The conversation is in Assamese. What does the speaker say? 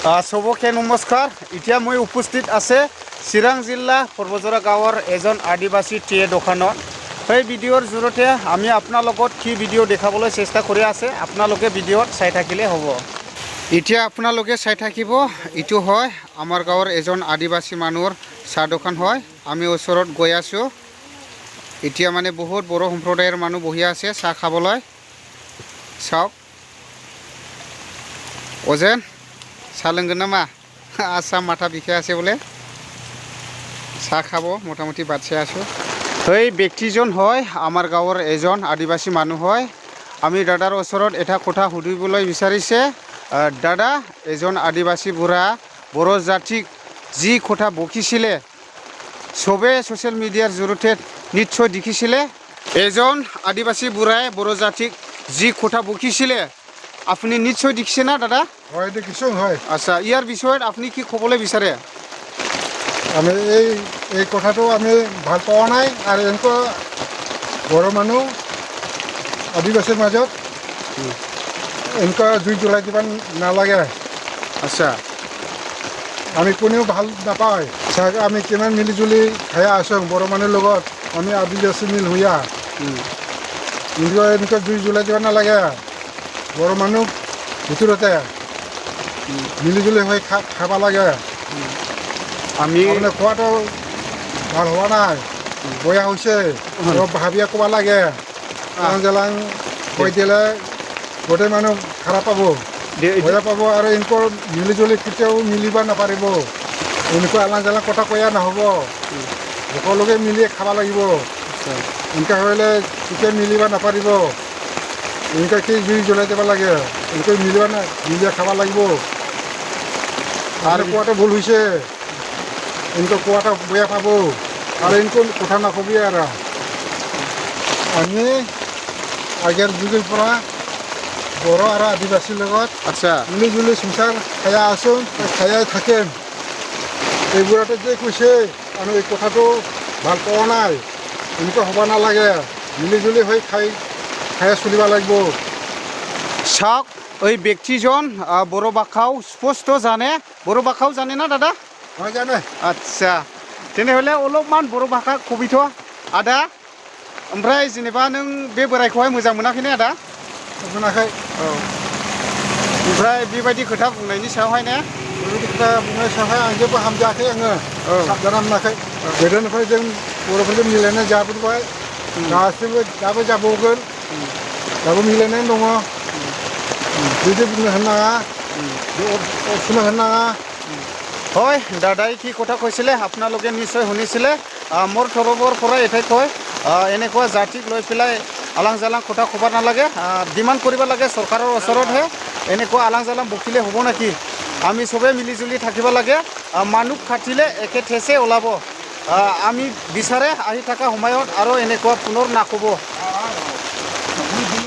সবকে নমস্কাৰ এতিয়া মই উপস্থিত আছে চিৰাং জিলা পৰ্বজৰা গাঁৱৰ এজন আদিবাসী টিয়ে দোকানত এই ভিডিঅ'ৰ জৰিয়তে আমি আপোনালোকক কি ভিডিঅ' দেখাবলৈ চেষ্টা কৰি আছে আপোনালোকে ভিডিঅ'ত চাই থাকিলে হ'ব এতিয়া আপোনালোকে চাই থাকিব ইটো হয় আমাৰ গাঁৱৰ এজন আদিবাসী মানুহৰ চাহ দোকান হয় আমি ওচৰত গৈ আছো এতিয়া মানে বহুত বড় সম্প্ৰদায়ৰ মানুহ বহি আছে চাহ খাবলৈ চাওক ওজেন চাহ লোংগोन नामा আসাম মাথা বিষাই আছে বলে চাহ খাব মোটামুটি বাচ্চা আছো এই ব্যক্তিজন হয় আমাৰ গাঁৱৰ এজন আদিবাসী মানুহ হয় আমি দাদাৰ ওচৰত এটা কথা সুধিবলৈ বিচাৰিছে দাদা এজন আদিবাসী বুঢ়া বড় জাতিক যি কথা বকিছিলে সবে সোশ্যাল মিডিয়াৰ জৰিয়তে নিশ্চয় দেখিছিলে এজন আদিবাসী বুঢ়াই বড় জাতিক যি কথা বকিছিলে আপনি নিশ্চয় দেখিছে না দাদা হয় দেখিছো হয় আচ্ছা ইয়াৰ বিষয়ত আপনি কি ক'বলৈ বিচাৰে আমি এই কথাটো আমি ভাল পোৱা নাই আৰু এনেকুৱা বড় মানুহ আদিবাসীৰ মাজত এনেকুৱা জুই জ্বলাই দিব নালাগে আচ্ছা আমি কোনেও ভাল নাপায় আমি কিমান মিলি জুলি খাই আছোঁ বড় মানুহৰ লগত আমি আদিবাসী মিল হৈয়া এনেকুৱা জুই জ্বলাই দিব নালাগে বড় মানুহ ভিতৰতে মিলি জুলি হৈ খাব লাগে আমি খোৱাটো ভাল হোৱা নাই বেয়া হৈছে অলপ ভাবিয়ে ক'ব লাগে জেলাং কৈ দিলে গোটেই মানুহ খাৰাপ পাব বেয়া পাব আৰু এনেকুৱা মিলি জুলি কেতিয়াও মিলিব নাপাৰিব এনেকুৱা আলাং জেলাং কথা কৈয়া নহ'ব সকলোকে মিলি খাব লাগিব এনেকুৱা হ'লে কেতিয়া মিলিব নাপাৰিব এনেকুৱা কি জুই জ্বলাই দিব লাগে এনেকৈ মিলিয়ে খাব লাগিব আৰু কোৱাটো ভুল হৈছে এনেকুৱা কোৱাটো বেয়া পাব আৰু এনেকুৱা কথা নকবি আৰু আমি আগৰ যুগৰ পৰা বড়ো আৰু আদিবাসীৰ লগত আচ্ছা মিলি জুলি সংসাৰ খাই আছোঁ খাই থাকিম এইবোৰতে যে কৈছে আমি এই কথাটো ভাল পোৱা নাই এনেকুৱা হ'ব নালাগে মিলি জুলি হৈ খাই চলিব লাগিব চাওক এই ব্যক্তিজন বড়ো ভাষাও স্পষ্ট জানে বড়ো ভাষাও জানে না দাদা হয় জানে আচ্ছা তেনেহ'লে অলপমান বড়ো ভাষা কবিथ' আदा ओमफ्राय जेनेबा नों बे बोरायखौहाय मोजां मोनाखैने आदा मोनाखै औ ओमफ्राय बेबायदि खोथा बुंनायनि सायावहाय ने बेबायदि खोथा बुंनायनि सायावहाय आं जेबो हामजायाखै आङो साबजाना मोनाखै गोदोनिफ्राय जों बर'फोरजों मिलायनाय जाबोबाय गासैबो दाबो जाबावगोन दाबो मिलायनाय दङ बिदि बुंनो होनाङा অপচনা होनाङा হয় দাদাই কি কথা কৈছিলে আপোনালোকে নিশ্চয় শুনিছিলে মোৰ তৰফৰ পৰা এটাই কয় এনেকুৱা জাতিক লৈ পেলাই আলাং জালাং কথা ক'ব নালাগে ডিমাণ্ড কৰিব লাগে চৰকাৰৰ ওচৰতহে এনেকুৱা আলাং জালাং বকিলে হ'ব নেকি আমি চবেই মিলি জুলি থাকিব লাগে মানুহ খাটিলে একে ঠেচে ওলাব আমি বিচাৰে আহি থকা সময়ত আৰু এনেকুৱা পুনৰ নাক'ব